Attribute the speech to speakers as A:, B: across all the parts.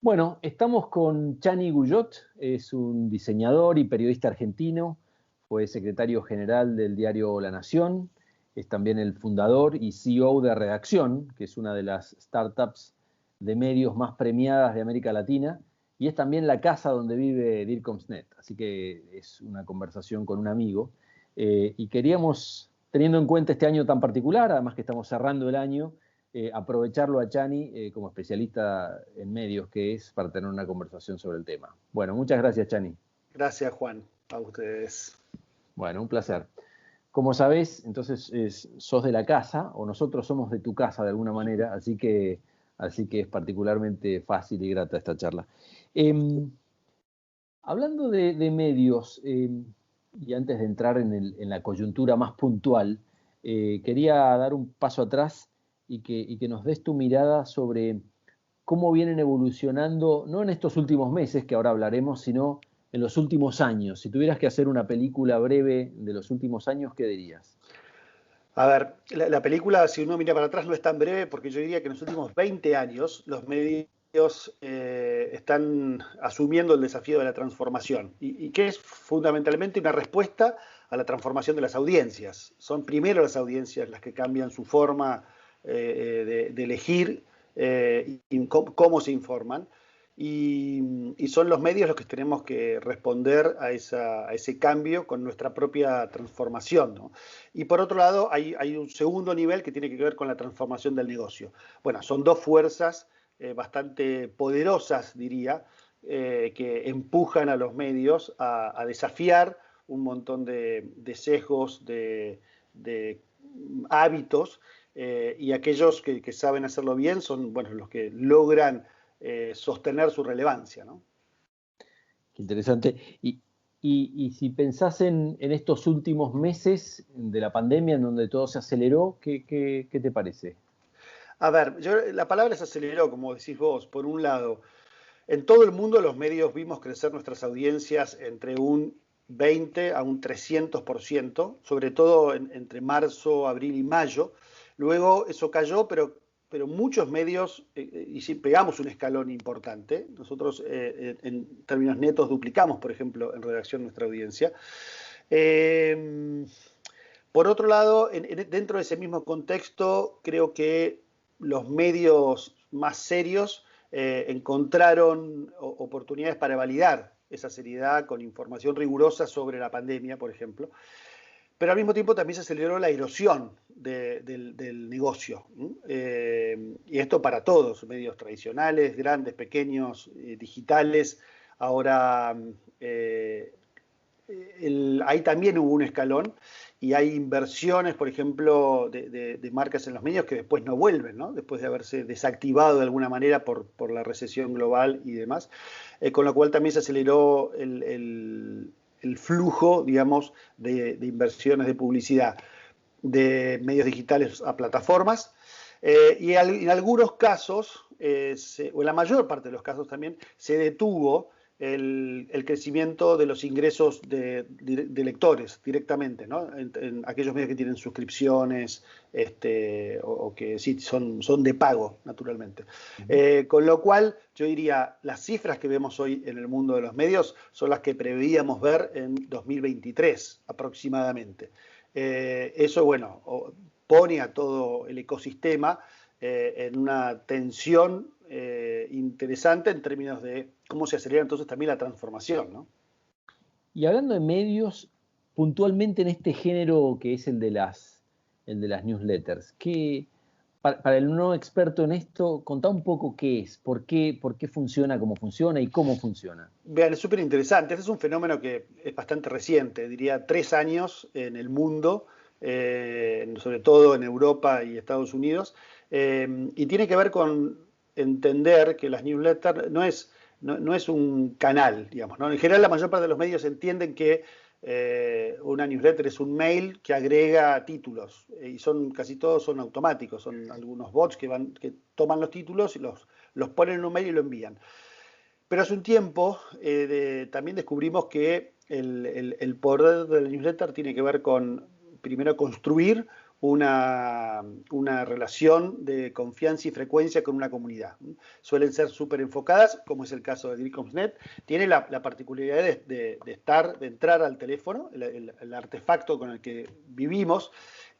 A: Bueno, estamos con Chani Guyot, es un diseñador y periodista argentino, fue secretario general del diario La Nación, es también el fundador y CEO de Redacción, que es una de las startups de medios más premiadas de América Latina, y es también la casa donde vive DIRCOMSnet, así que es una conversación con un amigo. Y queríamos, teniendo en cuenta este año tan particular, además que estamos cerrando el año, aprovecharlo a Chani como especialista en medios que es para tener una conversación sobre el tema. Bueno, muchas gracias, Chani.
B: Gracias, Juan, a ustedes.
A: Bueno, un placer. Como sabés, entonces sos de la casa, o nosotros somos de tu casa de alguna manera, así que es particularmente fácil y grata esta charla. Hablando de medios, y antes de entrar en la coyuntura más puntual, quería dar un paso atrás y que nos des tu mirada sobre cómo vienen evolucionando, no en estos últimos meses, que ahora hablaremos, sino en los últimos años. Si tuvieras que hacer una película breve de los últimos años, ¿qué dirías?
B: A ver, la película, si uno mira para atrás, no es tan breve porque yo diría que en los últimos 20 años los medios están asumiendo el desafío de la transformación y que es fundamentalmente una respuesta a la transformación de las audiencias. Son primero las audiencias las que cambian su forma de elegir y cómo se informan. Y son los medios los que tenemos que responder a ese cambio con nuestra propia transformación, ¿no? Y por otro lado, hay un segundo nivel que tiene que ver con la transformación del negocio. Bueno, son dos fuerzas bastante poderosas, diría, que empujan a los medios a desafiar un montón de sesgos, de hábitos, y aquellos que saben hacerlo bien son, bueno, los que logran sostener su relevancia, ¿no?
A: Qué interesante. Y si pensás en estos últimos meses de la pandemia, en donde todo se aceleró, ¿qué te parece?
B: A ver, la palabra se aceleró, como decís vos, por un lado. En todo el mundo los medios vimos crecer nuestras audiencias entre un 20 a un 300%, sobre todo entre marzo, abril y mayo. Luego eso cayó, pero muchos medios, y si pegamos un escalón importante, nosotros en términos netos duplicamos, por ejemplo, en redacción nuestra audiencia. Eh, por otro lado, dentro de ese mismo contexto, creo que los medios más serios encontraron oportunidades para validar esa seriedad con información rigurosa sobre la pandemia, por ejemplo. Pero al mismo tiempo también se aceleró la erosión del negocio. Y esto para todos, medios tradicionales, grandes, pequeños, digitales. Ahora, ahí también hubo un escalón y hay inversiones, por ejemplo, de marcas en los medios que después no vuelven, ¿no? Después de haberse desactivado de alguna manera por la recesión global y demás, con lo cual también se aceleró el flujo, digamos, de inversiones de publicidad de medios digitales a plataformas. Y en algunos casos, o en la mayor parte de los casos también, se detuvo el crecimiento de los ingresos de lectores directamente, ¿no? En aquellos medios que tienen suscripciones o que sí son de pago, naturalmente. Con lo cual, yo diría, las cifras que vemos hoy en el mundo de los medios son las que preveíamos ver en 2023 aproximadamente. Eso, bueno, pone a todo el ecosistema en una tensión interesante en términos de cómo se acelera entonces también la transformación, ¿no?
A: Y hablando de medios, puntualmente en este género que es el de las newsletters, para el no experto en esto, contá un poco qué es, por qué funciona como funciona y cómo funciona.
B: Vean, es súper interesante. Este es un fenómeno que es bastante reciente, diría 3 años en el mundo, sobre todo en Europa y Estados Unidos, y tiene que ver con entender que las newsletters no es un canal, digamos, ¿no? En general, la mayor parte de los medios entienden que una newsletter es un mail que agrega títulos, y casi todos son automáticos, son algunos bots que toman los títulos y los ponen en un mail y lo envían. Pero hace un tiempo también descubrimos que el poder del newsletter tiene que ver con, primero, construir una relación de confianza y frecuencia con una comunidad. Suelen ser súper enfocadas, como es el caso de DIRCOMSNet. Tiene la particularidad de entrar al teléfono, el artefacto con el que vivimos,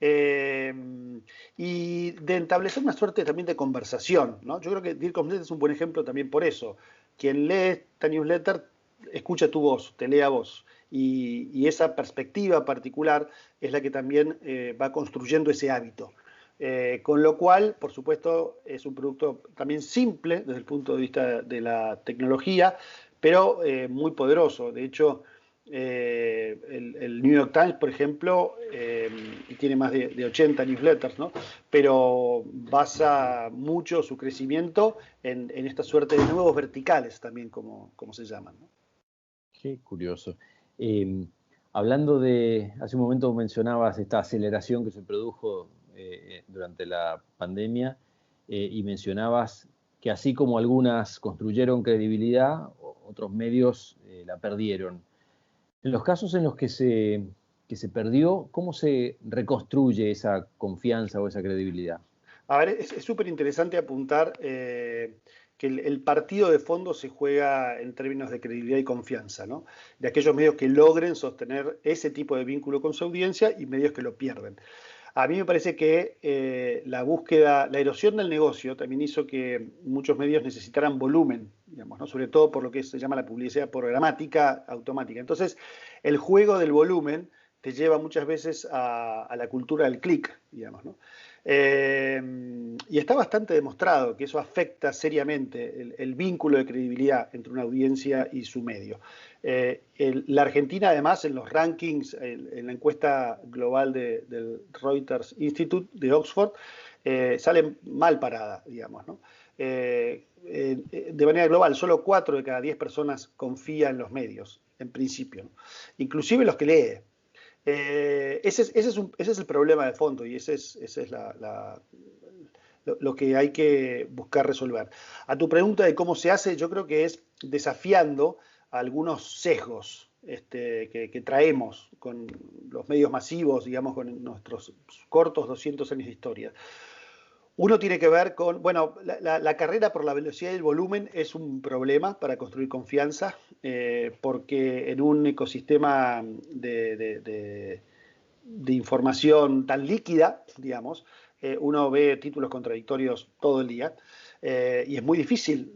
B: y de establecer una suerte también de conversación, ¿no? Yo creo que DIRCOMSNet es un buen ejemplo también por eso. Quien lee esta newsletter escucha tu voz, te lee a vos. Y esa perspectiva particular es la que también va construyendo ese hábito. Con lo cual, por supuesto, es un producto también simple desde el punto de vista de la tecnología, pero muy poderoso. De hecho, el New York Times, por ejemplo, tiene más de 80 newsletters, ¿no? Pero basa mucho su crecimiento en esta suerte de nuevos verticales también, como se llaman, ¿no?
A: Qué curioso. Hablando hace un momento mencionabas esta aceleración que se produjo durante la pandemia y mencionabas que así como algunas construyeron credibilidad, otros medios la perdieron. En los casos en los que se perdió, ¿cómo se reconstruye esa confianza o esa credibilidad?
B: A ver, es súper interesante apuntar que el partido de fondo se juega en términos de credibilidad y confianza, ¿no? De aquellos medios que logren sostener ese tipo de vínculo con su audiencia y medios que lo pierden. A mí me parece que la erosión del negocio también hizo que muchos medios necesitaran volumen, digamos, ¿no? Sobre todo por lo que se llama la publicidad programática automática. Entonces, el juego del volumen te lleva muchas veces a la cultura del clic, digamos, ¿no? Y está bastante demostrado que eso afecta seriamente el vínculo de credibilidad entre una audiencia y su medio. La Argentina, además, en los rankings, en la encuesta global del Reuters Institute de Oxford, sale mal parada, digamos, ¿no? De manera global, solo 4 de cada 10 personas confían en los medios, en principio, ¿no? Inclusive los que lee. Ese es el problema de fondo y ese es lo que hay que buscar resolver. A tu pregunta de cómo se hace, yo creo que es desafiando algunos sesgos que traemos con los medios masivos, digamos, con nuestros cortos 200 años de historia. Uno tiene que ver con, bueno, la carrera por la velocidad y el volumen es un problema para construir confianza, porque en un ecosistema de información tan líquida, digamos, uno ve títulos contradictorios todo el día, y es muy difícil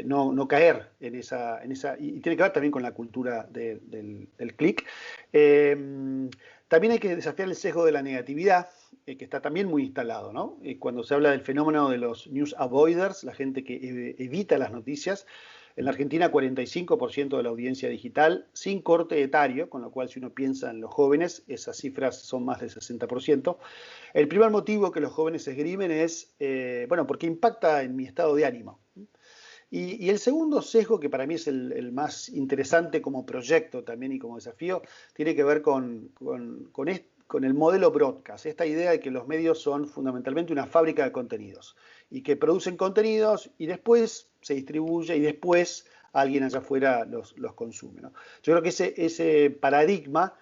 B: no caer en esa, y tiene que ver también con la cultura del clic. También hay que desafiar el sesgo de la negatividad, que está también muy instalado, ¿no? Cuando se habla del fenómeno de los news avoiders, la gente que evita las noticias, en la Argentina 45% de la audiencia digital sin corte etario, con lo cual si uno piensa en los jóvenes, esas cifras son más del 60%. El primer motivo que los jóvenes esgrimen es, bueno, porque impacta en mi estado de ánimo. Y el segundo sesgo, que para mí es el más interesante como proyecto también y como desafío, tiene que ver con el modelo broadcast, esta idea de que los medios son fundamentalmente una fábrica de contenidos y que producen contenidos y después se distribuye y después alguien allá afuera los consume, ¿no? Yo creo que ese paradigma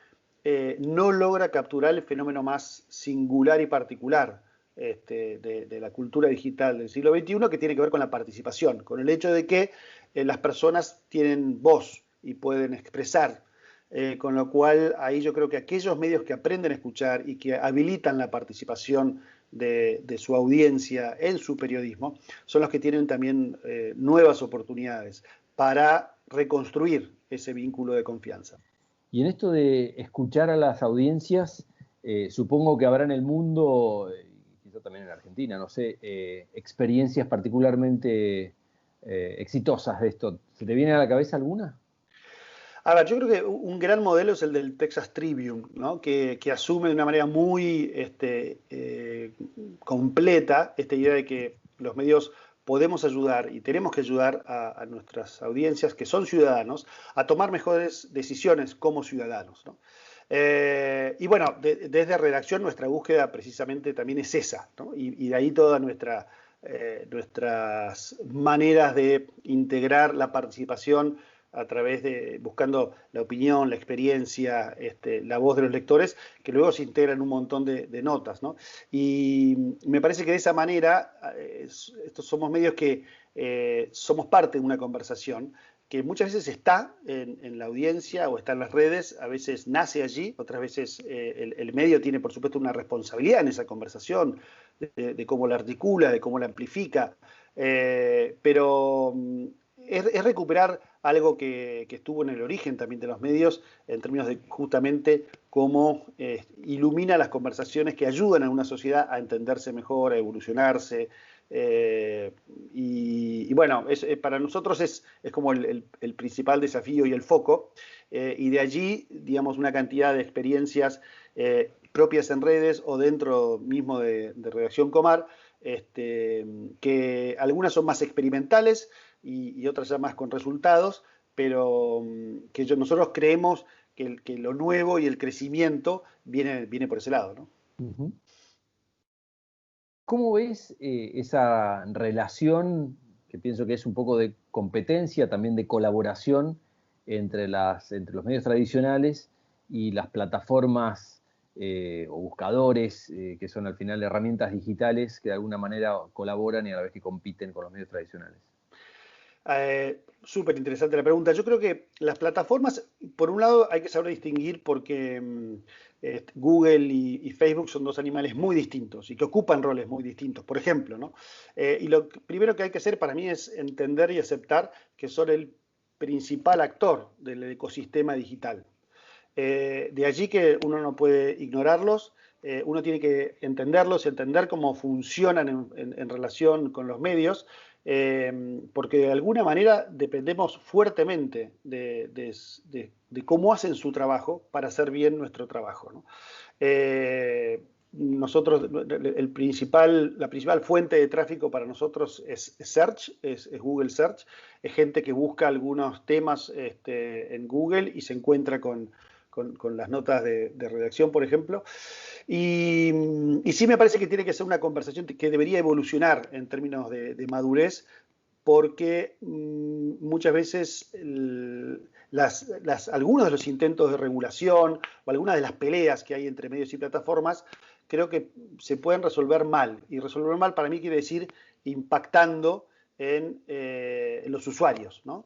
B: no logra capturar el fenómeno más singular y particular de la cultura digital del siglo XXI, que tiene que ver con la participación, con el hecho de que las personas tienen voz y pueden expresar. Con lo cual, ahí yo creo que aquellos medios que aprenden a escuchar y que habilitan la participación de su audiencia en su periodismo, son los que tienen también nuevas oportunidades para reconstruir ese vínculo de confianza.
A: Y en esto de escuchar a las audiencias, supongo que habrá en el mundo, quizá también en Argentina, no sé, experiencias particularmente exitosas de esto. ¿Se te viene a la cabeza alguna?
B: A ver, yo creo que un gran modelo es el del Texas Tribune, ¿no? que asume de una manera muy completa esta idea de que los medios podemos ayudar y tenemos que ayudar a nuestras audiencias, que son ciudadanos, a tomar mejores decisiones como ciudadanos, ¿no? Y bueno, desde redacción nuestra búsqueda precisamente también es esa, ¿no? Y de ahí toda nuestras maneras de integrar la participación a través de buscando la opinión, la experiencia, la voz de los lectores, que luego se integra en un montón de notas, ¿no? Y me parece que de esa manera, estos somos medios que somos parte de una conversación que muchas veces está en la audiencia o está en las redes, a veces nace allí, otras veces el medio tiene por supuesto una responsabilidad en esa conversación, de cómo la articula, de cómo la amplifica, pero es recuperar algo que estuvo en el origen también de los medios, en términos de justamente cómo ilumina las conversaciones que ayudan a una sociedad a entenderse mejor, a evolucionarse. Y bueno, para nosotros es como el principal desafío y el foco, y de allí, digamos, una cantidad de experiencias propias en redes o dentro mismo de Redacción Comar, que algunas son más experimentales y otras ya más con resultados, pero que nosotros creemos que lo nuevo y el crecimiento viene por ese lado, ¿no?
A: Uh-huh. ¿Cómo ves esa relación, que pienso que es un poco de competencia, también de colaboración entre los medios tradicionales y las plataformas o buscadores, que son al final herramientas digitales que de alguna manera colaboran y a la vez que compiten con los medios tradicionales?
B: Súper interesante la pregunta. Yo creo que las plataformas, por un lado, hay que saber distinguir porque Google y Facebook son dos animales muy distintos y que ocupan roles muy distintos, por ejemplo, ¿no? Y lo primero que hay que hacer para mí es entender y aceptar que son el principal actor del ecosistema digital. De allí que uno no puede ignorarlos, uno tiene que entenderlos, entender cómo funcionan en relación con los medios, porque de alguna manera dependemos fuertemente de cómo hacen su trabajo para hacer bien nuestro trabajo, ¿no? Nosotros, la principal fuente de tráfico para nosotros es Search, es Google Search, es gente que busca algunos temas en Google y se encuentra con las notas de redacción, por ejemplo. Y sí me parece que tiene que ser una conversación que debería evolucionar en términos de madurez, porque muchas veces algunos de los intentos de regulación o algunas de las peleas que hay entre medios y plataformas creo que se pueden resolver mal. Y resolver mal para mí quiere decir impactando en los usuarios, ¿no?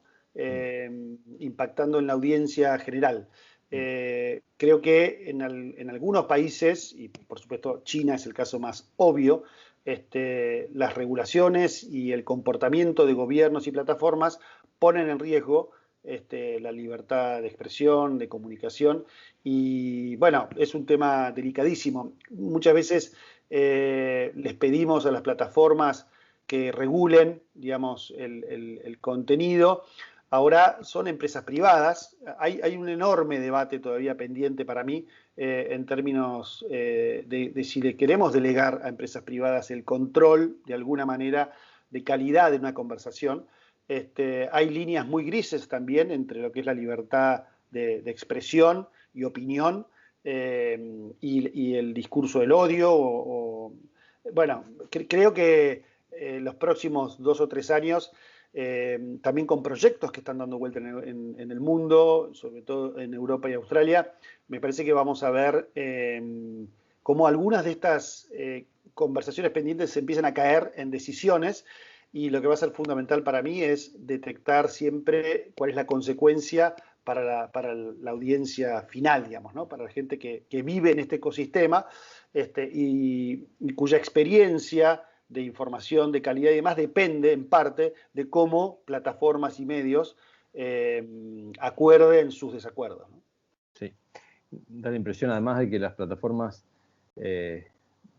B: Impactando en la audiencia general. Creo que en algunos países, y por supuesto China es el caso más obvio, las regulaciones y el comportamiento de gobiernos y plataformas ponen en riesgo la libertad de expresión, de comunicación, y bueno, es un tema delicadísimo. Muchas veces les pedimos a las plataformas que regulen, digamos, el contenido. Ahora son empresas privadas. Hay un enorme debate todavía pendiente para mí en términos de si le queremos delegar a empresas privadas el control, de alguna manera, de calidad de una conversación. Hay líneas muy grises también entre lo que es la libertad de expresión y opinión y el discurso del odio. Bueno, creo que los próximos 2 o 3 años, también con proyectos que están dando vuelta en el mundo, sobre todo en Europa y Australia, me parece que vamos a ver cómo algunas de estas conversaciones pendientes se empiezan a caer en decisiones, y lo que va a ser fundamental para mí es detectar siempre cuál es la consecuencia para la audiencia final, digamos, ¿no? Para la gente que vive en este ecosistema y cuya experiencia de información, de calidad y demás, depende en parte de cómo plataformas y medios acuerden sus desacuerdos, ¿no?
A: Sí, da la impresión además de que las plataformas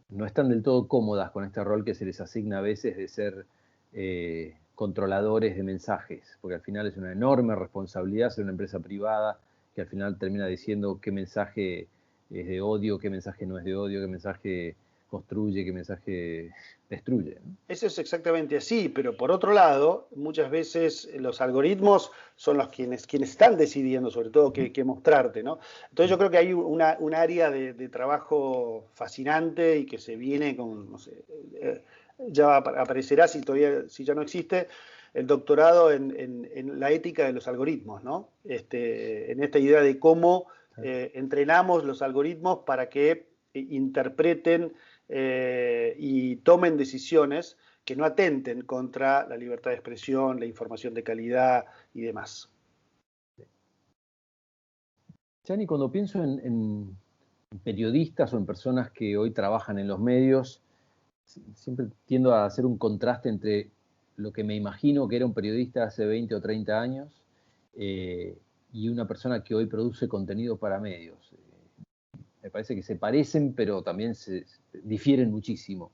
A: no están del todo cómodas con este rol que se les asigna a veces de ser controladores de mensajes, porque al final es una enorme responsabilidad ser una empresa privada que al final termina diciendo qué mensaje es de odio, qué mensaje no es de odio, qué mensaje construye, qué mensaje destruye, ¿no?
B: Eso es exactamente así, pero por otro lado, muchas veces los algoritmos son quienes están decidiendo sobre todo qué mostrarte, ¿no? Entonces yo creo que hay un área de trabajo fascinante y que se viene con, no sé, ya aparecerá si ya no existe, el doctorado en la ética de los algoritmos, ¿no? En esta idea de cómo entrenamos los algoritmos para que interpreten y tomen decisiones que no atenten contra la libertad de expresión, la información de calidad y demás.
A: Gianni, cuando pienso en periodistas o en personas que hoy trabajan en los medios, siempre tiendo a hacer un contraste entre lo que me imagino que era un periodista hace 20 o 30 años y una persona que hoy produce contenido para medios. Me parece que se parecen, pero también se difieren muchísimo.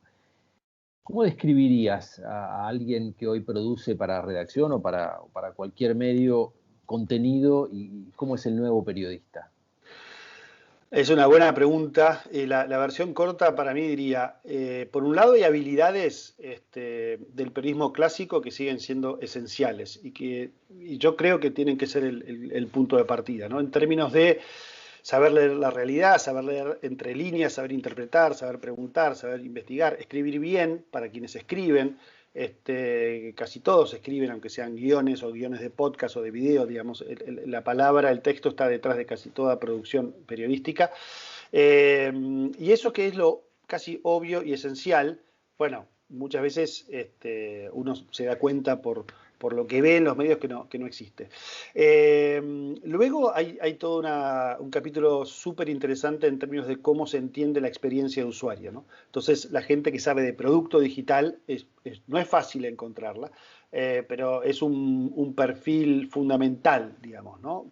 A: ¿Cómo describirías a alguien que hoy produce para redacción o para cualquier medio contenido y cómo es el nuevo periodista?
B: Es una buena pregunta. La versión corta para mí diría, por un lado hay habilidades del periodismo clásico que siguen siendo esenciales y yo creo que tienen que ser el punto de partida, ¿no? En términos de saber leer la realidad, saber leer entre líneas, saber interpretar, saber preguntar, saber investigar, escribir bien para quienes escriben. Casi todos escriben, aunque sean guiones o guiones de podcast o de video, digamos, la palabra, el texto está detrás de casi toda producción periodística. Y eso que es lo casi obvio y esencial, bueno, muchas veces uno se da cuenta por lo que ve en los medios que no existe. Luego hay todo un capítulo súper interesante en términos de cómo se entiende la experiencia de usuario, ¿no? Entonces, la gente que sabe de producto digital no es fácil encontrarla, pero es un perfil fundamental, digamos, ¿no?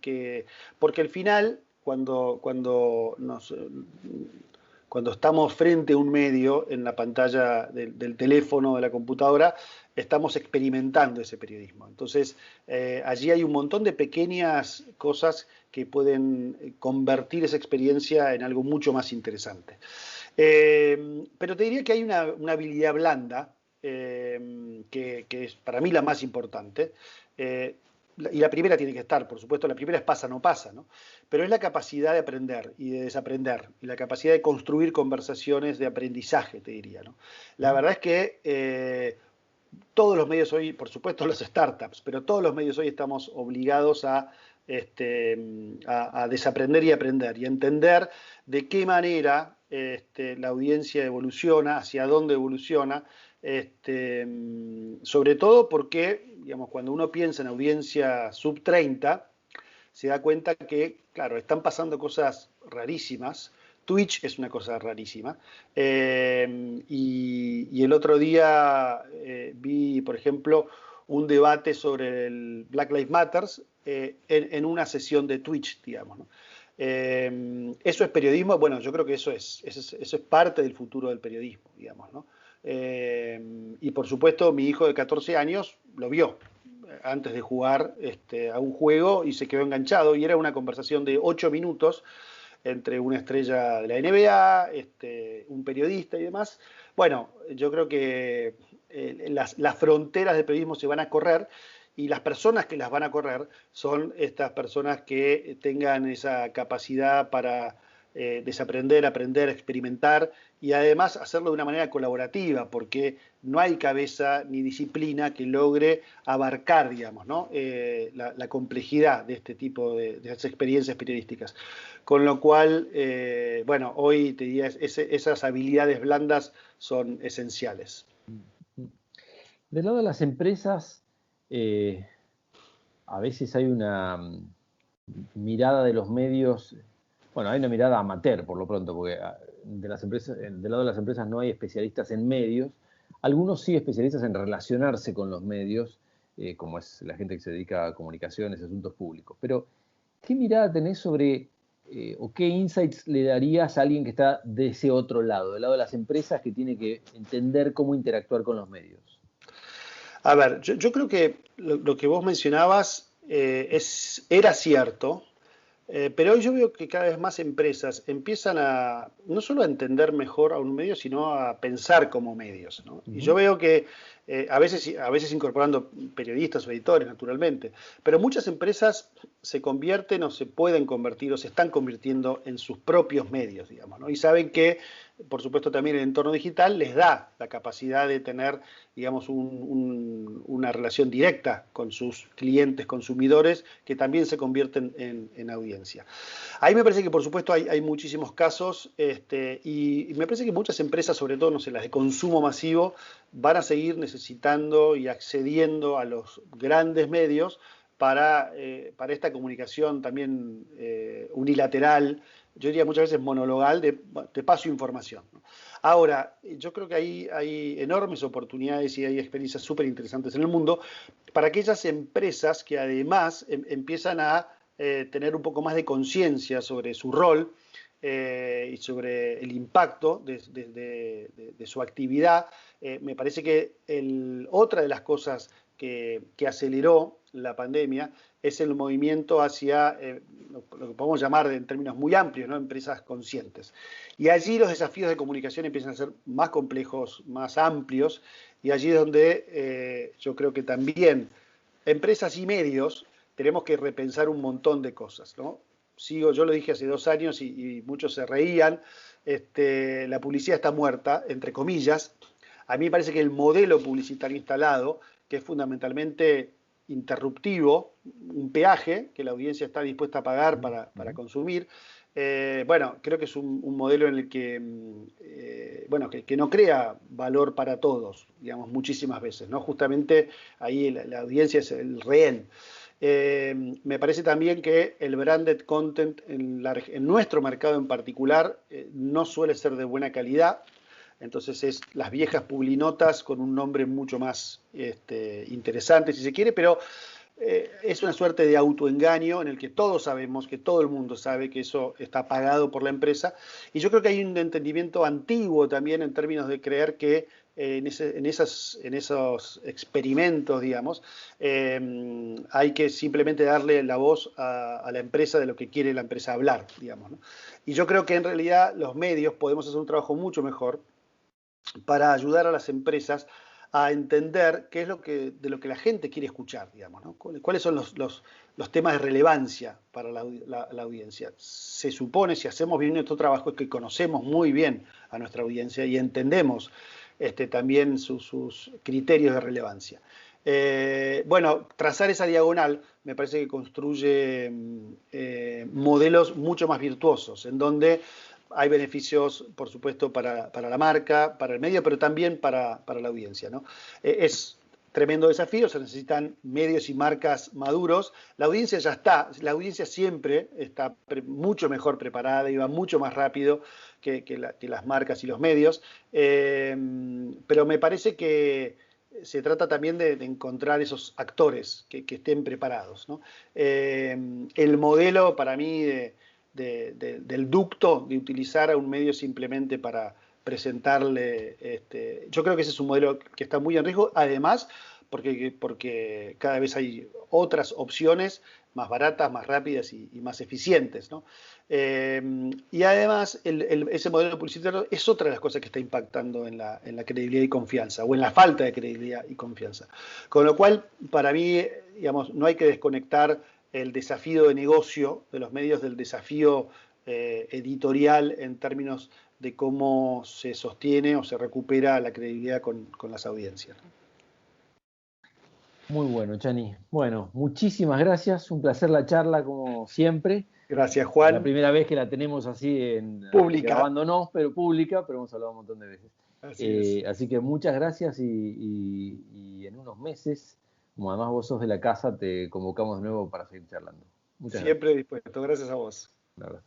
B: Porque al final, cuando estamos frente a un medio en la pantalla del teléfono o de la computadora, estamos experimentando ese periodismo. Entonces, allí hay un montón de pequeñas cosas que pueden convertir esa experiencia en algo mucho más interesante. Pero te diría que hay una habilidad blanda que es para mí la más importante. Y la primera tiene que estar, por supuesto, la primera es pasa, no pasa, ¿no? Pero es la capacidad de aprender y de desaprender, y la capacidad de construir conversaciones de aprendizaje, te diría, ¿no? La verdad es que todos los medios hoy, por supuesto los startups, pero todos los medios hoy estamos obligados a desaprender y aprender, y a entender de qué manera la audiencia evoluciona, hacia dónde evoluciona, sobre todo porque, digamos, cuando uno piensa en audiencia sub 30, se da cuenta que, claro, están pasando cosas rarísimas. Twitch es una cosa rarísima. Y el otro día vi, por ejemplo, un debate sobre el Black Lives Matter en una sesión de Twitch, digamos, ¿no? ¿Eso es periodismo? Bueno, yo creo que eso es parte del futuro del periodismo, digamos, ¿no? Y por supuesto, mi hijo de 14 años lo vio antes de jugar a un juego y se quedó enganchado, y era una conversación de 8 minutos entre una estrella de la NBA, un periodista y demás. Bueno, yo creo que las fronteras del periodismo se van a correr, y las personas que las van a correr son estas personas que tengan esa capacidad para desaprender, aprender, experimentar, y además hacerlo de una manera colaborativa, porque no hay cabeza ni disciplina que logre abarcar, digamos, ¿no? la complejidad de este tipo de experiencias periodísticas. Con lo cual, bueno, hoy te diría, esas habilidades blandas son esenciales.
A: Del lado de las empresas, a veces hay una mirada de los medios. Bueno, hay una mirada amateur, por lo pronto, porque del lado de las empresas no hay especialistas en medios. Algunos sí especialistas en relacionarse con los medios, como es la gente que se dedica a comunicaciones, asuntos públicos. Pero, ¿qué mirada tenés sobre, o qué insights le darías a alguien que está de ese otro lado, del lado de las empresas, que tiene que entender cómo interactuar con los medios?
B: A ver, yo creo que lo que vos mencionabas era cierto. Pero hoy yo veo que cada vez más empresas empiezan no solo a entender mejor a un medio, sino a pensar como medios, ¿no? Y yo veo que a veces incorporando periodistas o editores, naturalmente, pero muchas empresas se convierten o se pueden convertir o se están convirtiendo en sus propios medios, digamos, ¿no? Y saben que por supuesto también el entorno digital les da la capacidad de tener, digamos, una relación directa con sus clientes, consumidores, que también se convierten en audiencia. Ahí me parece que, por supuesto, hay muchísimos casos y me parece que muchas empresas, sobre todo, no sé, las de consumo masivo, van a seguir necesitando y accediendo a los grandes medios para esta comunicación también unilateral, yo diría muchas veces monologal, de paso información, ¿no? Ahora, yo creo que hay enormes oportunidades y hay experiencias súper interesantes en el mundo para aquellas empresas que además empiezan a tener un poco más de conciencia sobre su rol y sobre el impacto de su actividad. Me parece que otra de las cosas que aceleró la pandemia es el movimiento hacia lo que podemos llamar en términos muy amplios, ¿no? Empresas conscientes. Y allí los desafíos de comunicación empiezan a ser más complejos, más amplios, y allí es donde yo creo que también empresas y medios tenemos que repensar un montón de cosas, ¿no? Yo lo dije hace 2 años y muchos se reían, la publicidad está muerta, entre comillas. A mí me parece que el modelo publicitario instalado, que es fundamentalmente interruptivo, un peaje que la audiencia está dispuesta a pagar para consumir, bueno, creo que es un modelo en el que, bueno, que no crea valor para todos, digamos, muchísimas veces, ¿no? Justamente ahí la audiencia es el rehén. Me parece también que el branded content en nuestro mercado en particular no suele ser de buena calidad. Entonces es las viejas publinotas con un nombre mucho más interesante, si se quiere, pero es una suerte de autoengaño en el que todos sabemos, que todo el mundo sabe que eso está pagado por la empresa. Y yo creo que hay un entendimiento antiguo también en términos de creer que en esos experimentos, digamos, hay que simplemente darle la voz a la empresa de lo que quiere la empresa hablar, digamos, ¿no? Y yo creo que en realidad los medios podemos hacer un trabajo mucho mejor para ayudar a las empresas a entender qué es de lo que la gente quiere escuchar, digamos, ¿no? ¿Cuáles son los temas de relevancia para la audiencia? Se supone, si hacemos bien nuestro trabajo, es que conocemos muy bien a nuestra audiencia y entendemos también sus criterios de relevancia. Bueno, trazar esa diagonal me parece que construye modelos mucho más virtuosos, en donde hay beneficios, por supuesto, para la marca, para el medio, pero también para la audiencia, ¿no? Es tremendo desafío, se necesitan medios y marcas maduros. La audiencia ya está, la audiencia siempre está mucho mejor preparada y va mucho más rápido que las marcas y los medios, pero me parece que se trata también de encontrar esos actores que estén preparados, ¿no? El modelo para mí del ducto, de utilizar a un medio simplemente para presentarle, yo creo que ese es un modelo que está muy en riesgo, además porque cada vez hay otras opciones más baratas, más rápidas y más eficientes, ¿no? Y además ese modelo publicitario es otra de las cosas que está impactando en la credibilidad y confianza, o en la falta de credibilidad y confianza. Con lo cual, para mí, digamos, no hay que desconectar el desafío de negocio de los medios del desafío editorial en términos de cómo se sostiene o se recupera la credibilidad con las audiencias.
A: Muy bueno, Chani. Bueno, muchísimas gracias. Un placer la charla, como siempre.
B: Gracias,
A: Es la
B: Juan.
A: primera vez que la tenemos así
B: Pública.
A: grabándonos, pero pública, pero hemos hablado un montón de veces.
B: Así es.
A: Así que muchas gracias y en unos meses, como además vos sos de la casa, te convocamos de nuevo para seguir charlando. Muchas
B: Siempre dispuesto. Gracias a vos.
A: gracias.